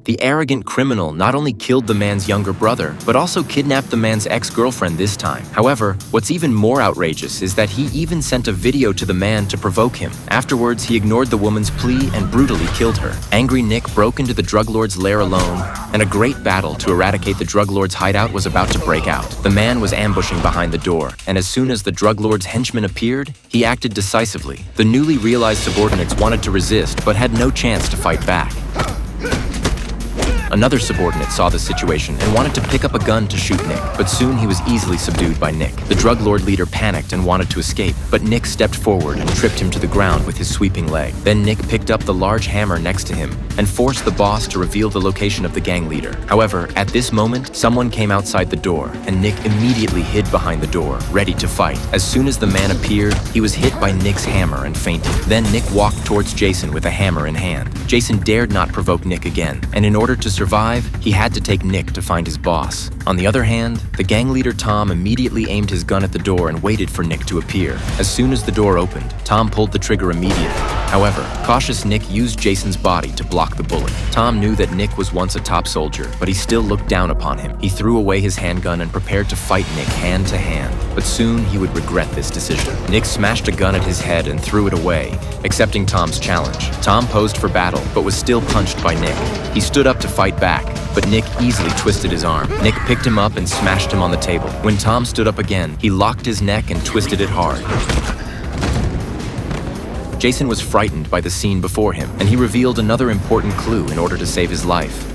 The arrogant criminal not only killed the man's younger brother, but also kidnapped the man's ex-girlfriend this time. However, what's even more outrageous is that he even sent a video to the man to provoke him. Afterwards, he ignored the woman's plea and brutally killed her. Angry Nick broke into the drug lord's lair alone, and a great battle to eradicate the drug lord's hideout was about to break out. The man was ambushing behind the door, and as soon as the drug lord's henchman appeared, he acted decisively. The newly realized subordinates wanted to resist, but had no chance to fight back. Another subordinate saw the situation and wanted to pick up a gun to shoot Nick, but soon he was easily subdued by Nick. The drug lord leader panicked and wanted to escape, but Nick stepped forward and tripped him to the ground with his sweeping leg. Then Nick picked up the large hammer next to him and forced the boss to reveal the location of the gang leader. However, at this moment, someone came outside the door, and Nick immediately hid behind the door, ready to fight. As soon as the man appeared, he was hit by Nick's hammer and fainted. Then Nick walked towards Jason with a hammer in hand. Jason dared not provoke Nick again, and in order to survive, he had to take Nick to find his boss. On the other hand, the gang leader Tom immediately aimed his gun at the door and waited for Nick to appear. As soon as the door opened, Tom pulled the trigger immediately. However, cautious Nick used Jason's body to block the bullet. Tom knew that Nick was once a top soldier, but he still looked down upon him. He threw away his handgun and prepared to fight Nick hand to hand, but soon he would regret this decision. Nick smashed a gun at his head and threw it away, accepting Tom's challenge. Tom posed for battle, but was still punched by Nick. He stood up to fight back, but Nick easily twisted his arm. Nick picked him up and smashed him on the table. When Tom stood up again, he locked his neck and twisted it hard. Jason was frightened by the scene before him, and he revealed another important clue in order to save his life.